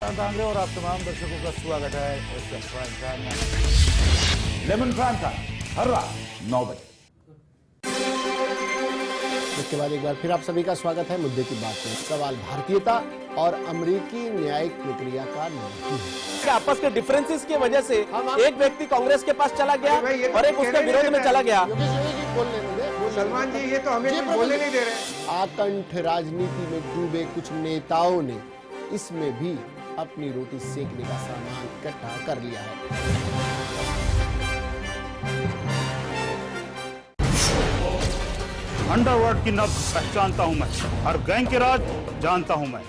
डांगरे और आप तमाम दर्शकों का स्वागत है इस प्राइम टाइम में। लेमन प्राइम टाइम हर रात 9 बजे। इसके बाद एक बार फिर आप सभी का स्वागत है। मुद्दे की बात में सवाल भारतीयता और अमेरिकी न्यायिक प्रक्रिया का नहीं है। आपस के डिफरेंसेस की वजह से एक व्यक्ति कांग्रेस के पास चला गया और एक उसके विरोध में चला गया। सलमान जी ये तो हमें बोलने नहीं दे रहे। आकंठ राजनीति में डूबे कुछ नेताओं ने इसमें भी अपनी रोटी सेकने का सामान इकट्ठा कर लिया है। अंडरवर्ल्ड की नब्ज पहचानता हूं मैं, हर गैंग के राज जानता हूं मैं।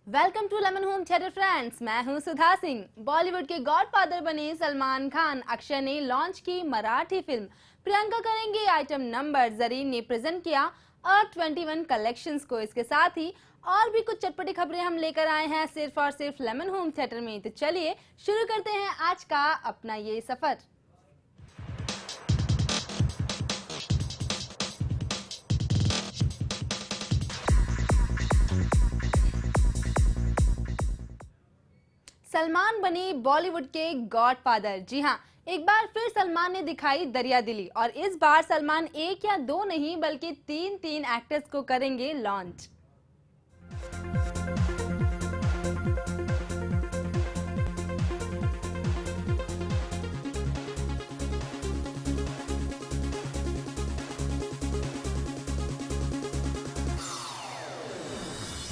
Welcome to Lemon home theatre friends, मैं हूं सुधा सिंह। बॉलीवुड के गॉडफादर बने सलमान खान अक्षय ने लॉन्च की मराठी फिल्म प्रियंका करेंगे आइटम नंबर। जरीन ने प्रेजेंट किया अर्थ 21 कलेक्शंस को। इसके साथ ही और भी कुछ चटपटी खबरें हम लेकर आए हैं सिर्फ और सिर्फ लेमन होम थिएटर में। तो चलिए शुरू करते हैं आज का अपना ये सफर। सलमान बने बॉलीवुड के गॉडफादर। जी हाँ, एक बार फिर सलमान ने दिखाई दरियादिली और इस बार सलमान एक या दो नहीं बल्कि तीन एक्टर्स को करेंगे लॉन्च।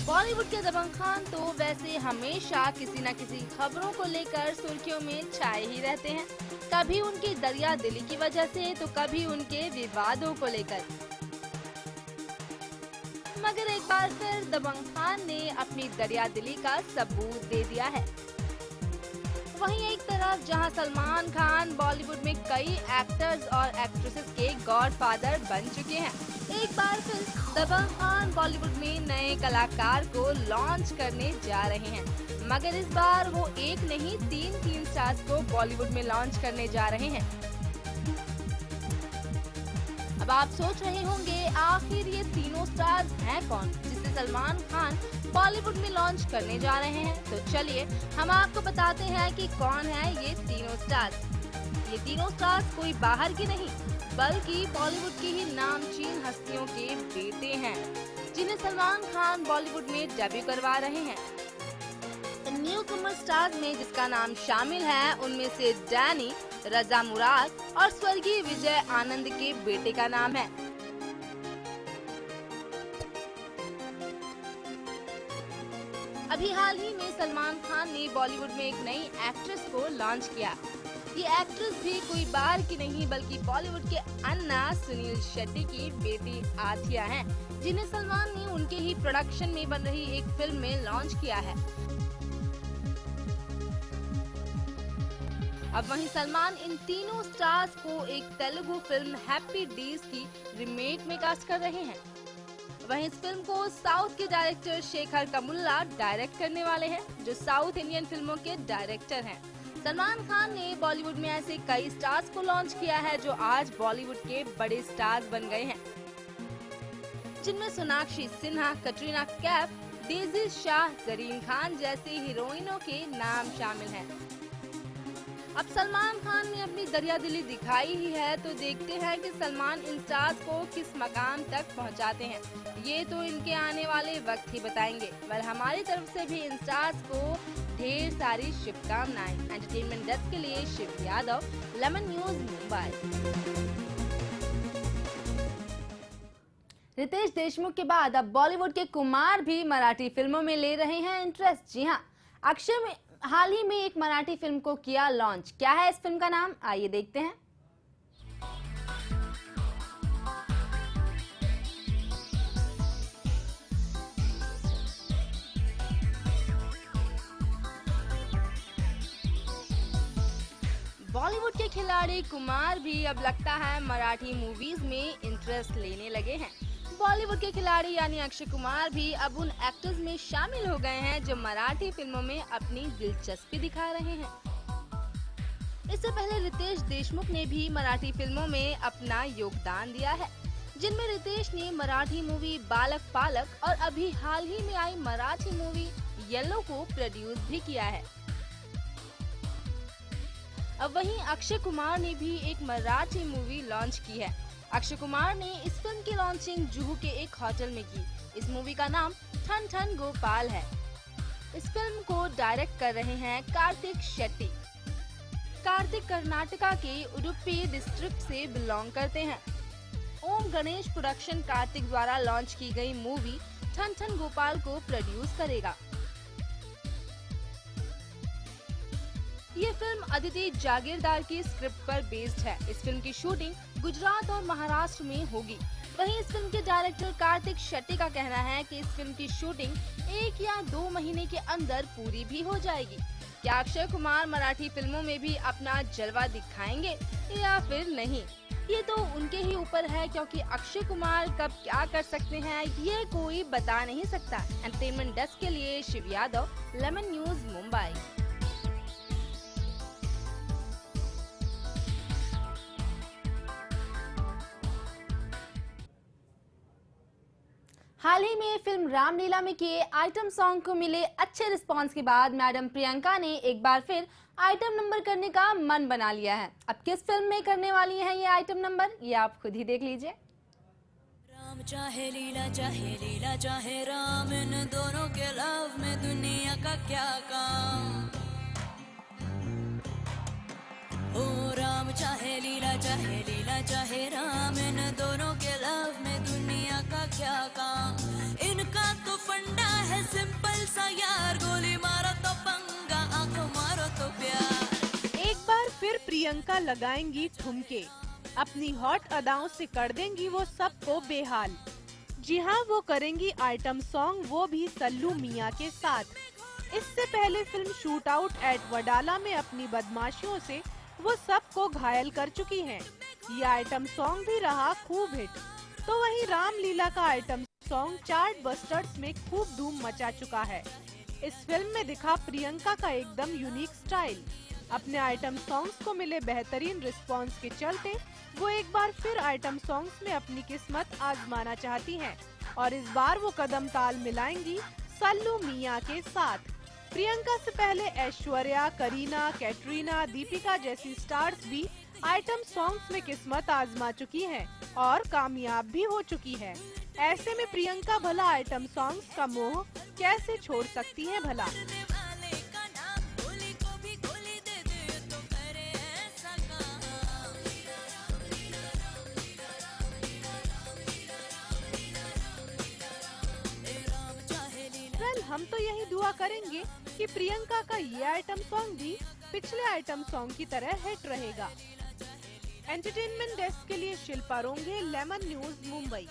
बॉलीवुड के दबंग खान तो वैसे हमेशा किसी न किसी खबरों को लेकर सुर्खियों में छाए ही रहते हैं। कभी उनकी दरिया दिली की वजह से तो कभी उनके विवादों को लेकर। मगर एक बार फिर दबंग खान ने अपनी दरिया दिली का सबूत दे दिया है। वहीं एक तरफ जहां सलमान खान बॉलीवुड में कई एक्टर्स और एक्ट्रेसेस के गॉडफादर बन चुके हैं, एक बार फिर दबंग खान बॉलीवुड में नए कलाकार को लॉन्च करने जा रहे हैं। मगर इस बार वो एक नहीं तीन स्टार्स को बॉलीवुड में लॉन्च करने जा रहे हैं। अब आप सोच रहे होंगे आखिर ये तीनों स्टार्स हैं कौन जिसे सलमान खान बॉलीवुड में लॉन्च करने जा रहे हैं। तो चलिए हम आपको बताते हैं कि कौन है ये तीनों स्टार्स। ये तीनों स्टार्स कोई बाहर की नहीं बल्कि बॉलीवुड की ही नामचीन हस्तियों के बेटे हैं जिन्हें सलमान खान बॉलीवुड में डेब्यू करवा रहे हैं। न्यू कमर स्टार्स में जिसका नाम शामिल है उनमें से डैनी, रजा मुराद और स्वर्गीय विजय आनंद के बेटे का नाम है। अभी हाल ही में सलमान खान ने बॉलीवुड में एक नई एक्ट्रेस को लॉन्च किया। ये एक्ट्रेस भी कोई बाहर की नहीं बल्कि बॉलीवुड के अन्ना सुनील शेट्टी की बेटी आथिया हैं, जिन्हें सलमान ने उनके ही प्रोडक्शन में बन रही एक फिल्म में लॉन्च किया है। अब वहीं सलमान इन तीनों स्टार्स को एक तेलुगु फिल्म हैप्पी डेज की रीमेक में कास्ट कर रहे हैं। वहीं इस फिल्म को साउथ के डायरेक्टर शेखर कमुल्ला डायरेक्ट करने वाले हैं, जो साउथ इंडियन फिल्मों के डायरेक्टर हैं। सलमान खान ने बॉलीवुड में ऐसे कई स्टार्स को लॉन्च किया है जो आज बॉलीवुड के बड़े स्टार्स बन गए हैं, जिनमें सोनाक्षी सिन्हा, कटरीना कैफ, डेज़ी शाह, जरीन खान जैसी हीरोइनों के नाम शामिल हैं। अब सलमान खान ने अपनी दरियादिली दिखाई ही है, तो देखते हैं कि सलमान इन स्टार्स को किस मकाम तक पहुंचाते हैं। ये तो इनके आने वाले वक्त ही बताएंगे। पर हमारी तरफ से भी इन स्टार्स को ढेर सारी शुभकामनाएं। एंटरटेनमेंट डेस्क के लिए शिव यादव, लेमन न्यूज, मुंबई। रितेश देशमुख के बाद अब बॉलीवुड के कुमार भी मराठी फिल्मों में ले रहे हैं इंटरेस्ट। जी हाँ, अक्षय में हाल ही में एक मराठी फिल्म को किया लॉन्च। क्या है इस फिल्म का नाम, आइए देखते हैं। बॉलीवुड के खिलाड़ी कुमार भी अब लगता है मराठी मूवीज में इंटरेस्ट लेने लगे हैं। बॉलीवुड के खिलाड़ी यानी अक्षय कुमार भी अब उन एक्टर्स में शामिल हो गए हैं जो मराठी फिल्मों में अपनी दिलचस्पी दिखा रहे हैं। इससे पहले रितेश देशमुख ने भी मराठी फिल्मों में अपना योगदान दिया है, जिनमें रितेश ने मराठी मूवी बालक पालक और अभी हाल ही में आई मराठी मूवी येलो को प्रोड्यूस भी किया है। अब वहीं अक्षय कुमार ने भी एक मराठी मूवी लॉन्च की है। अक्षय कुमार ने इस फिल्म की लॉन्चिंग जुहू के एक होटल में की। इस मूवी का नाम ठन ठन गोपाल है। इस फिल्म को डायरेक्ट कर रहे हैं कार्तिक शेट्टी। कार्तिक कर्नाटका के उडुपी डिस्ट्रिक्ट से बिलोंग करते हैं। ओम गणेश प्रोडक्शन कार्तिक द्वारा लॉन्च की गई मूवी ठन ठन गोपाल को प्रोड्यूस करेगा। ये फिल्म अदिति जागीरदार की स्क्रिप्ट पर बेस्ड है। इस फिल्म की शूटिंग गुजरात और महाराष्ट्र में होगी। वहीं इस फिल्म के डायरेक्टर कार्तिक शेट्टी का कहना है कि इस फिल्म की शूटिंग 1 या 2 महीने के अंदर पूरी भी हो जाएगी। क्या अक्षय कुमार मराठी फिल्मों में भी अपना जलवा दिखाएंगे या फिर नहीं, ये तो उनके ही ऊपर है, क्योंकि अक्षय कुमार कब क्या कर सकते हैं ये कोई बता नहीं सकता। एंटरटेनमेंट डेस्क के लिए शिव यादव, लेमन न्यूज, मुंबई। हाल ही में फिल्म रामलीला में किए आइटम सॉन्ग को मिले अच्छे रिस्पांस के बाद मैडम प्रियंका ने एक बार फिर आइटम नंबर करने का मन बना लिया है। अब किस फिल्म में करने वाली हैं ये आइटम नंबर, ये आप खुद ही देख लीजिए। राम चाहे लीला चाहे राम, इन दोनों के लव में दुनिया का क्या काम। ओ राम चाहे लीला चाहे राम, इन दोनों के लव में दुनिया का क्या काम। इनका तो फंडा है सिंपल सा यार, गोली मारो तो पंगा, आंख मारो तो प्यार। एक बार फिर प्रियंका लगाएंगी ठुमके, अपनी हॉट अदाओं से कर देंगी वो सबको बेहाल। जी हाँ, वो करेंगी आइटम सॉन्ग, वो भी सल्लू मियां के साथ। इससे पहले film shoot out at Wadala में अपनी बदमाशियों से वो सबको घायल कर चुकी हैं। ये आइटम सॉन्ग भी रहा खूब हिट। तो वहीं रामलीला का आइटम सॉन्ग चार्ट बस्टर्स में खूब धूम मचा चुका है। इस फिल्म में दिखा प्रियंका का एकदम यूनिक स्टाइल। अपने आइटम सॉन्ग्स को मिले बेहतरीन रिस्पांस के चलते वो एक बार फिर आइटम सॉन्ग्स में अपनी किस्मत आजमाना चाहती हैं और इस बार वो कदम ताल मिलाएंगी सल्लू मियां के साथ। प्रियंका से पहले ऐश्वर्या, करीना, कैटरीना, दीपिका जैसी स्टार्स भी आइटम सॉन्ग्स में किस्मत आजमा चुकी हैं और कामयाब भी हो चुकी है। ऐसे में प्रियंका भला आइटम सॉन्ग्स का मोह कैसे छोड़ सकती हैं भला। हम तो यही दुआ करेंगे कि प्रियंका का ये आइटम सॉन्ग भी पिछले आइटम सॉन्ग की तरह हिट रहेगा। एंटरटेनमेंट डेस्क के लिए शिल्पा रोंगे, लेमन न्यूज, मुंबई।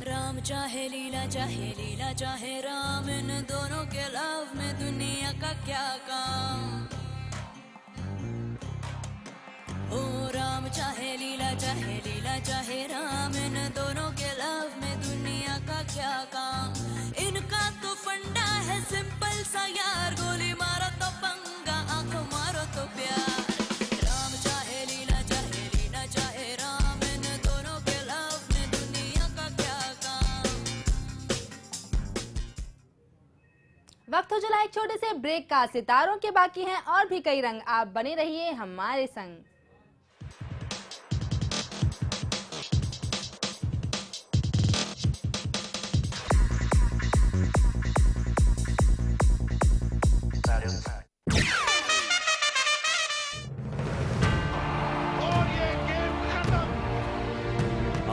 राम चाहे लीला चाहे राम, इन दोनों के लव में दुनिया का क्या काम। ओ राम चाहे लीला चाहे राम, इन दोनों के लव में दुनिया का क्या काम। इनका तो फंडा है सिंपल सा यार, गोली मारो तो पंगा, आंख मारो तो प्यार। राम चाहे लीला चाहे राम, इन दोनों के लव में दुनिया का क्या काम। वक्त हो चला एक छोटे से ब्रेक का। सितारों के बाकी हैं और भी कई रंग, आप बने रहिए हमारे संग।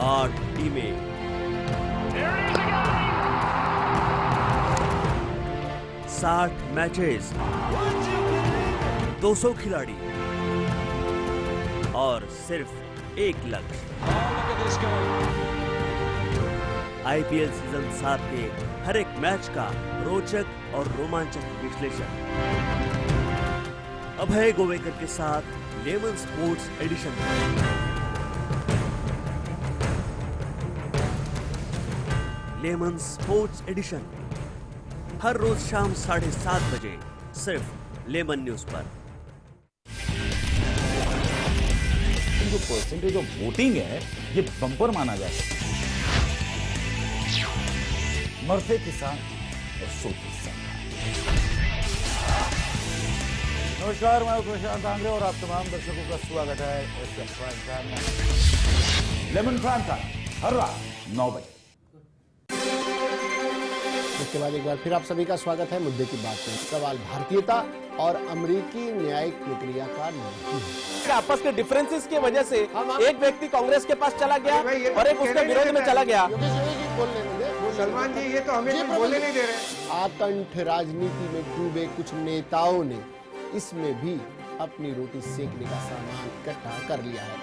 आठ टीमें, 60 मैचेस, 200 खिलाड़ी और सिर्फ एक लक्ष्य। आईपीएल सीजन 7 के हर एक मैच का रोचक और रोमांचक विश्लेषण। अभय गोवेकर के साथ Lemon sports edition. Lemon sports edition हर रोज शाम 7:30 बजे सिर्फ लेमन न्यूज पर। जो परसेंटेज ऑफ वोटिंग है ये बम्पर माना जाए। मरते किसान और सोते किसान। नमस्कार, मैं प्रशांत आंग्रे और आप तमाम दर्शकों का स्वागत है SF प्राइम टाइम में। लेमन प्राइम टाइम हर रात 9 बजे। इसके बाद एक बार फिर आप सभी का स्वागत है मुद्दे की बात में। सवाल भारतीयता और अमेरिकी न्यायिक प्रक्रिया का नहीं है। आपस के डिफरेंसेस की वजह से एक व्यक्ति कांग्रेस के पास चला गया और एक उसके विरोध में चला गया। सलमान जी ये तो हमें बोलने नहीं दे रहे। आकंठ राजनीति में डूबे कुछ नेताओं ने इसमें भी अपनी रोटी सेकने का सामान इकट्ठा कर लिया है।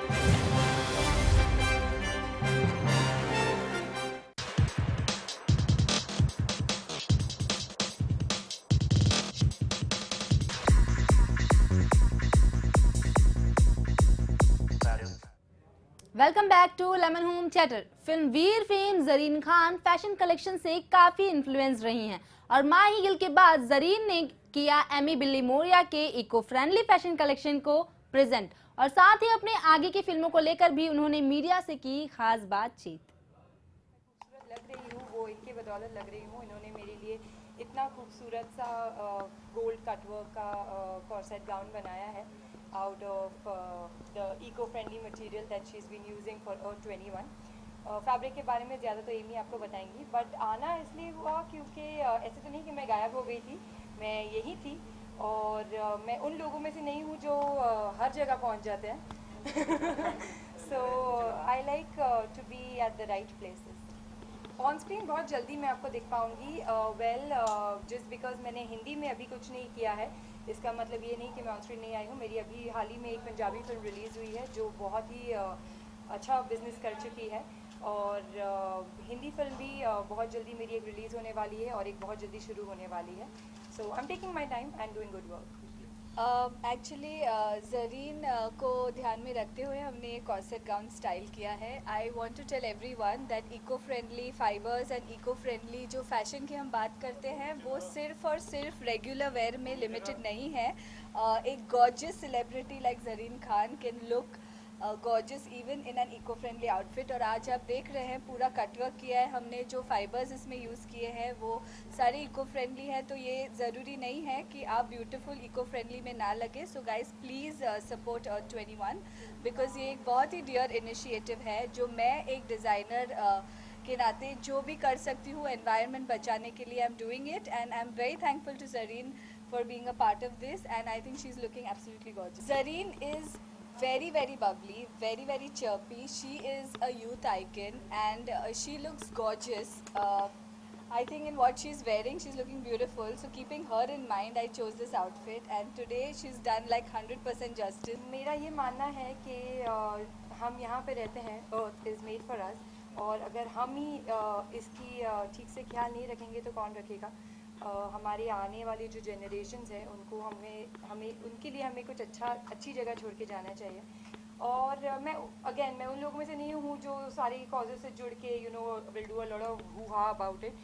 Welcome back to Lemon home theatre. Film Veer fame Zareen Khan fashion collection से काफी इन्फ्लुएंस रही हैं और माही गिल के बाद जरीन ने किया एमी बिल्ली मोरिया के इको फ्रेंडली फैशन कलेक्शन को प्रेजेंट और साथ ही अपने आगे की फिल्मों को लेकर भी उन्होंने मीडिया से की खास बातचीत। खूबसूरत लग रही हूँ, वो इनके बदौलत लग रही हूँ। इन्होंने मेरे लिए इतना खूबसूरत सा गोल्ड कटवर्क का कॉर्सेट गाउन बनाया है out of the eco-friendly material that she's been using for 21. Fabric के बारे में ज़्यादा तो एमी आपको बताएंगी, बट आना इसलिए हुआ क्योंकि ऐसे तो नहीं कि मैं गायब हो गई थी, मैं यही थी और मैं उन लोगों में से नहीं हूँ जो हर जगह पहुँच जाते हैं। So I like to be at the right places. On screen बहुत जल्दी मैं आपको दिख पाऊँगी। जस्ट बिकॉज मैंने हिंदी में अभी कुछ नहीं किया है, इसका मतलब ये नहीं कि मैं ऑन स्क्रीन नहीं आई हूँ। मेरी अभी हाल ही में एक पंजाबी फिल्म रिलीज़ हुई है जो बहुत ही अच्छा बिजनेस कर चुकी है और हिंदी फिल्म भी बहुत जल्दी मेरी एक रिलीज़ होने वाली है और एक बहुत जल्दी शुरू होने वाली है। So I am taking my time and doing good work. Actually Zareen को ध्यान में रखते हुए हमने एक कॉर्सेट गाउन स्टाइल किया है। I want to tell everyone that eco friendly fibres and eco friendly जो फैशन की हम बात करते हैं वो सिर्फ और सिर्फ रेगुलर वेयर में लिमिटेड नहीं है। एक gorgeous celebrity like Zareen Khan can look gorgeous even in an eco friendly outfit. और आज आप देख रहे हैं पूरा कटवर्क किया है हमने, जो फाइबर्स इसमें यूज़ किए हैं वो सारे इको फ्रेंडली है, तो ये ज़रूरी नहीं है कि आप ब्यूटीफुल इको फ्रेंडली में ना लगे। So guys please support 21 because ये एक बहुत ही डियर इनिशिएटिव है जो मैं एक डिज़ाइनर के नाते जो भी कर सकती हूँ एनवायरनमेंट बचाने के लिए I am doing it and I am very thankful to Zareen for being a part of this and I think she is looking absolutely gorgeous. Zareen is very bubbly, very chirpy. She is a youth icon and she looks gorgeous. I think in what she's wearing she's looking beautiful, so keeping her in mind I chose this outfit and today she's done like 100% justice. मेरा ये मानना है कि हम यहाँ पे रहते हैं, earth is made for us, और अगर हम ही इसकी ठीक से ख्याल नहीं रखेंगे तो कौन रखेगा। हमारे आने वाली जो जनरेशन्स हैं उनको हमें उनके लिए हमें कुछ अच्छी जगह छोड़ के जाना चाहिए। और मैं उन लोगों में से नहीं हूँ जो सारी कॉजेज से जुड़ के will do a lot of hoo-ha about it.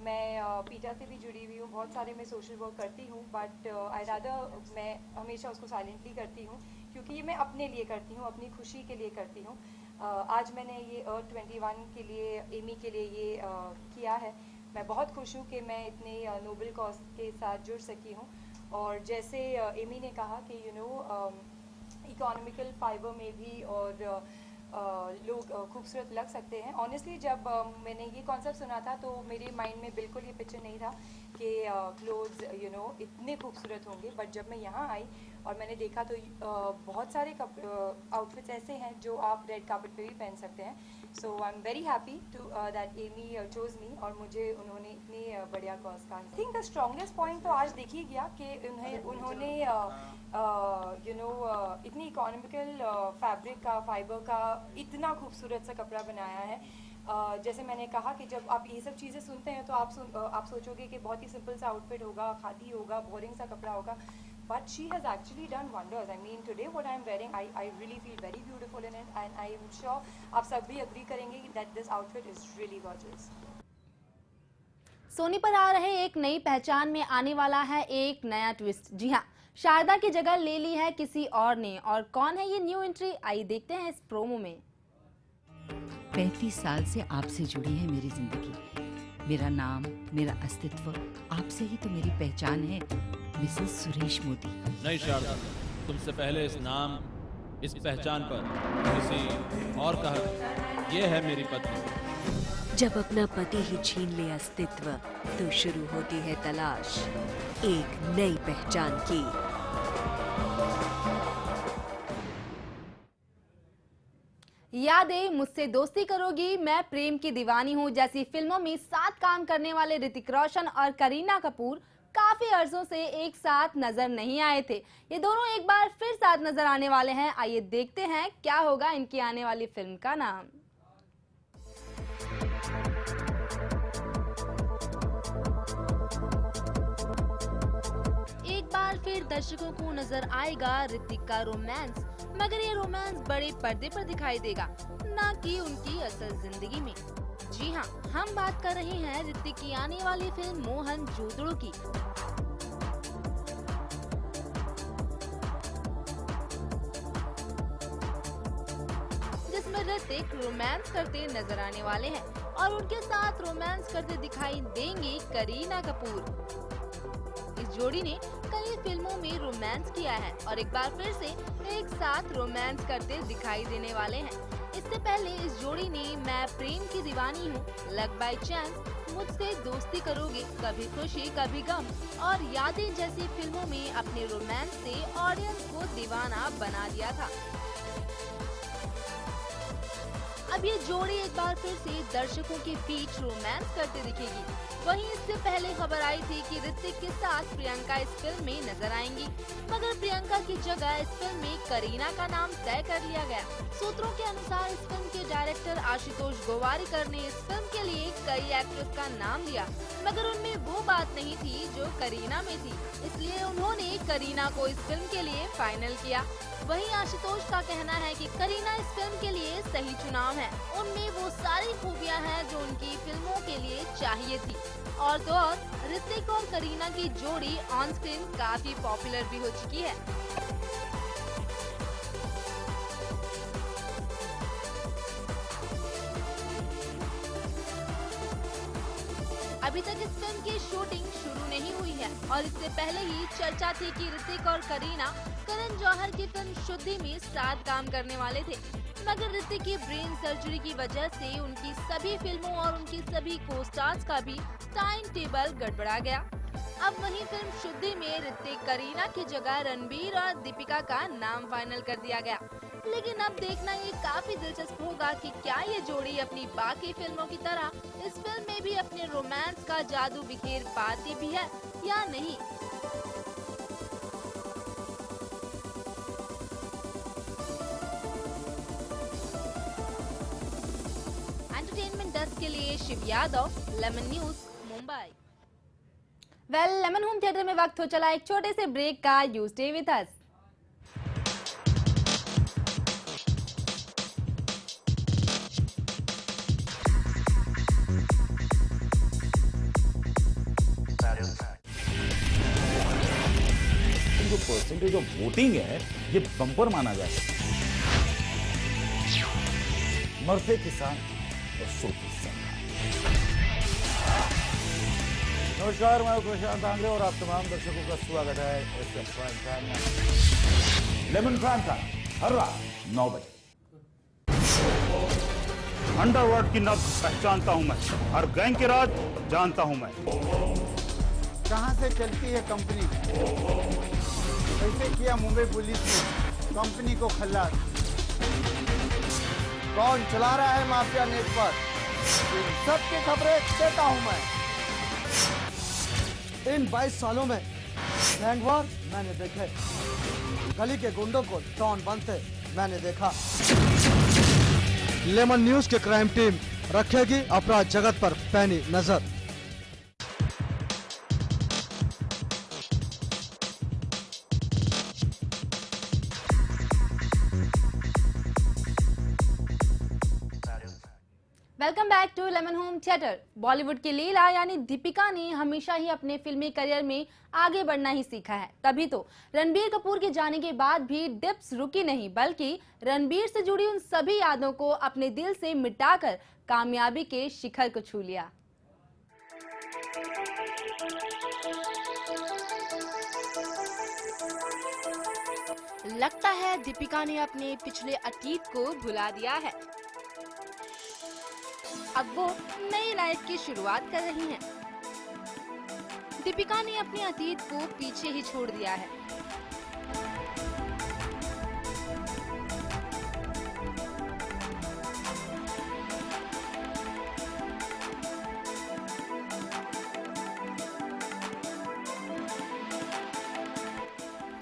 मैं पीटा से भी जुड़ी हुई हूँ, बहुत सारे मैं सोशल वर्क करती हूँ, बट आई रादर मैं हमेशा उसको साइलेंटली करती हूँ क्योंकि ये मैं अपने लिए करती हूँ, अपनी खुशी के लिए करती हूँ। आज मैंने ये 21 के लिए एमी के लिए ये किया है। मैं बहुत खुश हूँ कि मैं इतने नोबल कॉज के साथ जुड़ सकी हूँ और जैसे एमी ने कहा कि इकोनॉमिकल फाइबर में भी और लोग खूबसूरत लग सकते हैं। ऑनेस्टली जब मैंने ये कॉन्सेप्ट सुना था तो मेरे माइंड में बिल्कुल ये पिक्चर नहीं था कि क्लोथ्स इतने खूबसूरत होंगे, बट जब मैं यहाँ आई और मैंने देखा तो बहुत सारे आउटफिट्स ऐसे हैं जो आप रेड कार्पेट पे भी पहन सकते हैं। So I am very happy to that Amy chose me और मुझे उन्होंने इतनी बढ़िया कॉज का। I think the strongest point तो आज देख ही गया कि उन्होंने इतनी इकोनॉमिकल फैब्रिक का फाइबर का इतना खूबसूरत सा कपड़ा बनाया है। जैसे मैंने कहा कि जब आप ये सब चीज़ें सुनते हैं तो आप सोचोगे कि बहुत ही सिंपल सा आउटफिट होगा, खादी होगा, बोरिंग सा कपड़ा होगा, but she has actually done wonders. I mean, today what I'm wearing, I really feel very beautiful in it, and I'm sure आप सब भी agree करेंगे that this outfit is really gorgeous. Soni पर आ रहे एक नई पहचान में आने वाला है एक नया ट्विस्ट। जी हाँ, शारदा की जगह ले ली है किसी और ने, और कौन है ये न्यू एंट्री, आइए देखते हैं इस प्रोमो में। 35 साल से आपसे जुड़ी है मेरी जिंदगी। मेरा नाम, मेरा अस्तित्व आपसे ही तो मेरी पहचान है, मिसेस सुरेश मोदी। नहीं शारदा, तुमसे पहले इस नाम, इस पहचान पर किसी और का हक, ये है मेरी पत्नी। जब अपना पति ही छीन ले अस्तित्व, तो शुरू होती है तलाश एक नई पहचान की। यादें, मुझसे दोस्ती करोगी, मैं प्रेम की दीवानी हूँ जैसी फिल्मों में साथ काम करने वाले ऋतिक रोशन और करीना कपूर काफी अर्सों से एक साथ नजर नहीं आए थे। ये दोनों एक बार फिर साथ नजर आने वाले हैं। आइए देखते हैं क्या होगा इनकी आने वाली फिल्म का नाम। एक बार फिर दर्शकों को नजर आएगा ऋतिक का रोमांस, मगर ये रोमांस बड़े पर्दे पर दिखाई देगा, ना कि उनकी असल जिंदगी में। जी हाँ, हम बात कर रहे हैं ऋतिक की आने वाली फिल्म मोहन जोदड़ो की। जिसमें ऋतिक रोमांस करते नजर आने वाले हैं और उनके साथ रोमांस करते दिखाई देंगी करीना कपूर। इस जोड़ी ने कई फिल्मों में रोमांस किया है और एक बार फिर से एक साथ रोमांस करते दिखाई देने वाले हैं। इससे पहले इस जोड़ी ने मैं प्रेम की दीवानी हूँ, लक बाय चांस, मुझसे दोस्ती करोगे, कभी खुशी कभी गम और यादें जैसी फिल्मों में अपने रोमांस से ऑडियंस को दीवाना बना दिया था। अब ये जोड़ी एक बार फिर से दर्शकों के बीच रोमांस करते दिखेगी। वहीं इससे पहले खबर आई थी कि ऋतिक के साथ प्रियंका इस फिल्म में नजर आएंगी, मगर प्रियंका की जगह इस फिल्म में करीना का नाम तय कर लिया गया। सूत्रों के अनुसार इस फिल्म के डायरेक्टर आशुतोष गोवारिकर ने इस फिल्म के लिए कई एक्ट्रेस का नाम दिया, मगर उनमें वो बात नहीं थी जो करीना में थी, इसलिए उन्होंने करीना को इस फिल्म के लिए फाइनल किया। वहीं आशुतोष का कहना है कि करीना इस फिल्म के लिए सही चुनाव है, उनमें वो सारी खूबियां हैं जो उनकी फिल्मों के लिए चाहिए थी। और तो और ऋतिक और करीना की जोड़ी ऑन स्क्रीन काफी पॉपुलर भी हो चुकी है। अभी तक इस फिल्म की शूटिंग शुरू नहीं हुई है और इससे पहले ही चर्चा थी कि ऋतिक और करीना करण जौहर की फिल्म शुद्धि में साथ काम करने वाले थे, मगर ऋतिक की ब्रेन सर्जरी की वजह से उनकी सभी फिल्मों और उनकी सभी को स्टार्स का भी टाइम टेबल गड़बड़ा गया। अब वहीं फिल्म शुद्धि में ऋतिक करीना की जगह रणबीर और दीपिका का नाम फाइनल कर दिया गया। लेकिन अब देखना ये काफी दिलचस्प होगा कि क्या ये जोड़ी अपनी बाकी फिल्मों की तरह इस फिल्म में भी अपने रोमांस का जादू बिखेर पाती भी है या नहीं। एंटरटेनमेंट डेस्क के लिए Shiv Yadav, Lemon News, Mumbai. Lemon home theatre में वक्त हो चला एक छोटे से ब्रेक का। You stay with us. जो परसेंटेज ऑफ वोटिंग है ये बम्पर माना जाए। मरते किसान और सोते सरकार। नमस्कार, मैं प्रशांत आंग्रे और आप तमाम दर्शकों का स्वागत है एसएफ प्राइम टाइम में। लेमन प्राइम टाइम हर रात 9 बजे। अंडरवर्ल्ड की नब्ज पहचानता हूं मैं, हर गैंग के राज जानता हूं मैं। कहां से चलती है कंपनी, कैसे किया मुंबई पुलिस ने कंपनी को खल्लास, कौन चला रहा है माफिया नेटवर्क, इन सबकी खबरें देता हूं मैं। इन 22 सालों में गैंगवार मैंने देखे, गली के गुंडों को डॉन बनते मैंने देखा। लेमन न्यूज की क्राइम टीम रखेगी अपराध जगत पर पैनी नजर। Welcome back to Lemon home theatre. Bollywood की लीला यानी दीपिका ने हमेशा ही अपने फिल्मी करियर में आगे बढ़ना ही सीखा है। तभी तो रणबीर कपूर के जाने के बाद भी डिप्स रुकी नहीं, बल्कि रणबीर से जुड़ी उन सभी यादों को अपने दिल से मिटाकर कामयाबी के शिखर को छू लिया। लगता है दीपिका ने अपने पिछले अतीत को भुला दिया है। अब वो नई लाइफ की शुरुआत कर रही हैं। दीपिका ने अपने अतीत को पीछे ही छोड़ दिया है।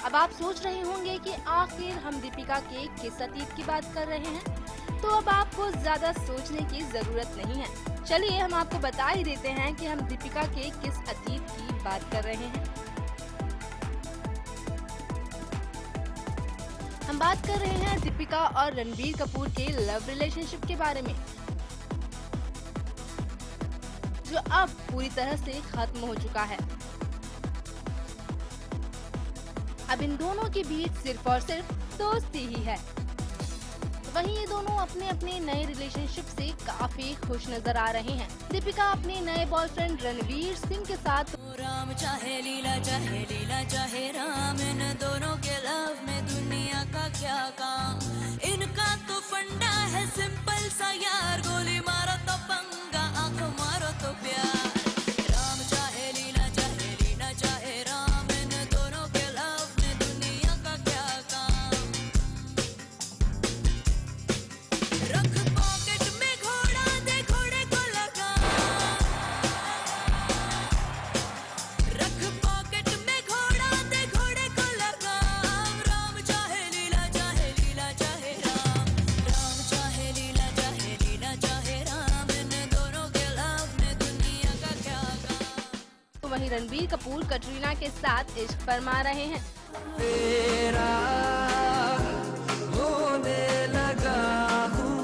अब आप सोच रहे होंगे कि आखिर हम दीपिका के किस अतीत की बात कर रहे हैं, तो अब आपको ज्यादा सोचने की जरूरत नहीं है। चलिए हम आपको बता ही देते हैं कि हम दीपिका के किस अतीत की बात कर रहे हैं। हम बात कर रहे हैं दीपिका और रणबीर कपूर के लव रिलेशनशिप के बारे में, जो अब पूरी तरह से खत्म हो चुका है। अब इन दोनों के बीच सिर्फ और सिर्फ दोस्ती ही है। वहीं ये दोनों अपने अपने नए रिलेशनशिप से काफी खुश नजर आ रहे हैं। दीपिका अपने नए बॉयफ्रेंड रणवीर सिंह के साथ राम चाहे लीला चाहे राम, इन दोनों के लव में दुनिया का क्या काम। इनका तो फंडा है सिंपल सा यार, गोली मारो तो पंगा, आंख मारो तो प्यार। राम चाहे लीला चाहे राम, इन दोनों के लव में दुनिया का क्या काम। रख पॉकेट में घोड़ा, दे घोड़े को लगा। रख पॉकेट में घोड़ा, दे घोड़े को लगा। राम चाहे लीला चाहे राम, राम चाहे लीला चाहे राम, इन दोनों के लव में दुनिया का क्या काम। वहीं रणबीर कपूर कटरीना के साथ इश्क फरमा रहे हैं। तेरा होने लगा हूँ,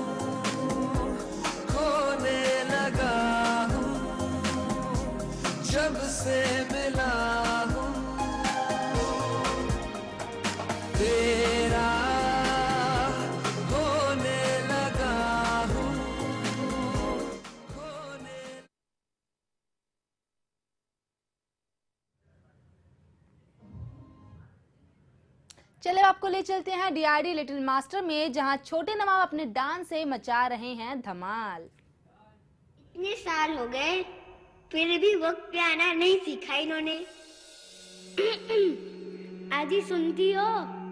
खोने लगा हूँ, जब से मिला हूँ। तेरा होने लगा हूँ, चले आपको ले चलते हैं डीआरडी लिटिल मास्टर में, जहां छोटे नवाब अपने डांस से मचा रहे हैं धमाल। इतने साल हो गए फिर भी वक्त पे आना नहीं सीखा इन्होंने। आजी सुनती हो,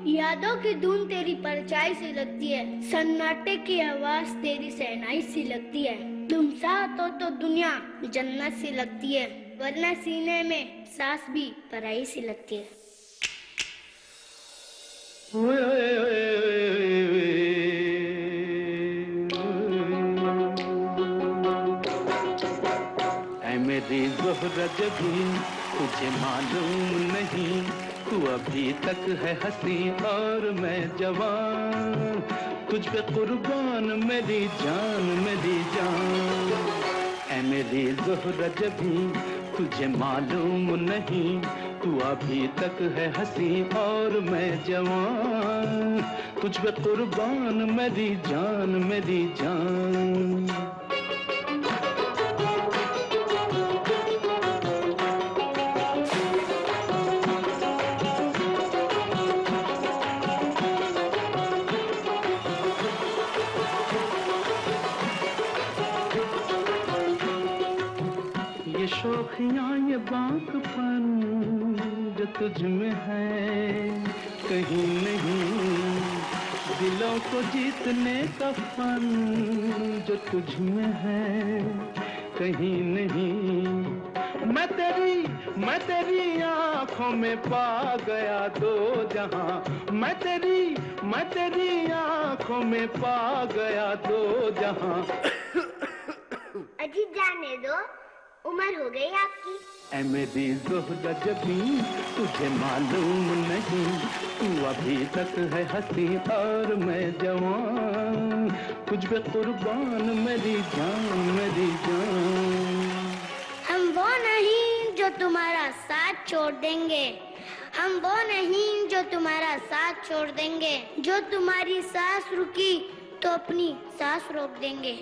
यादों की धुन तेरी परछाई सी लगती है, सन्नाटे की आवाज तेरी सहनाई सी लगती है। तुम साथ हो तो दुनिया जन्नत सी लगती है, वरना सीने में सांस भी पराई सी लगती है। ऐ मेरी ज़ोहरा जबी तुझे मालूम नहीं, तू अभी तक है हंसी और मैं जवान, तुझ पे कुर्बान मेरी जान मेरी जान। ऐ मेरी ज़ोहरा जबी तुझे मालूम नहीं, तू अभी तक है हंसी और मैं जवान, तुझ पे कुर्बान मेरी जान मेरी जान। ये शोखियाँ ये बातपन जो तुझ में है कहीं नहीं, दिलों को जीतने का फन जो तुझ में है कहीं नहीं। मैं तेरी आँखों में पा गया दो जहां, मैं तेरी आँखों में पा गया दो जहां। अजी जाने दो, उम्र हो गई आपकी। ऐ मेरी ज़ोहरा जबी तुझे मालूम नहीं, तू अभी तक है हंसी और मैं जवान, तुझ पे कुर्बान मेरी जान मेरी जान। हम वो नहीं जो तुम्हारा साथ छोड़ देंगे, हम वो नहीं जो तुम्हारा साथ छोड़ देंगे, जो तुम्हारी सांस रुकी तो अपनी सांस रोक देंगे।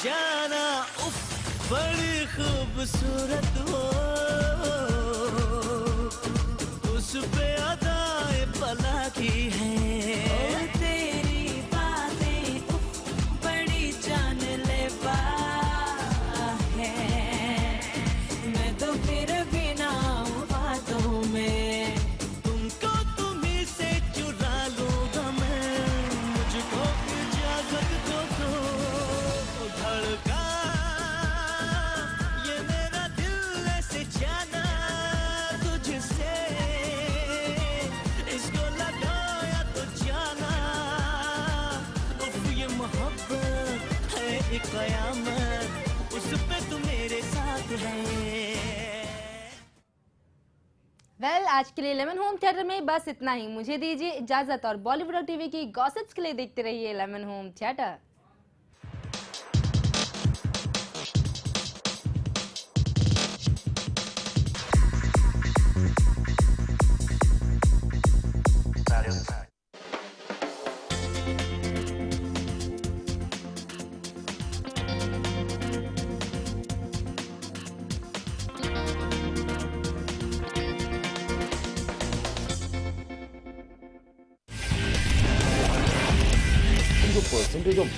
जाना उफ बड़ी खूबसूरत हो, उस पे अदाएं पला की है, तेरी बातें उफ बड़ी जानलेवा है, मैं तो फिर भी ना हूँ बातों में, तुमको तुम्ही से चुरा लूंगा मैं, मुझको इजाजत दो धड़का ये मेरा दिल ऐसे जाना तुझसे, इसको लगाया तो जाना उफ ये मोहब्बत है एक कयामत, उस पे तू मेरे साथ है। वेल आज के लिए लेमन होम थिएटर में बस इतना ही। मुझे दीजिए इजाजत और बॉलीवुड टीवी की गॉसिप्स के लिए देखते रहिए lemon home theatre. percentage of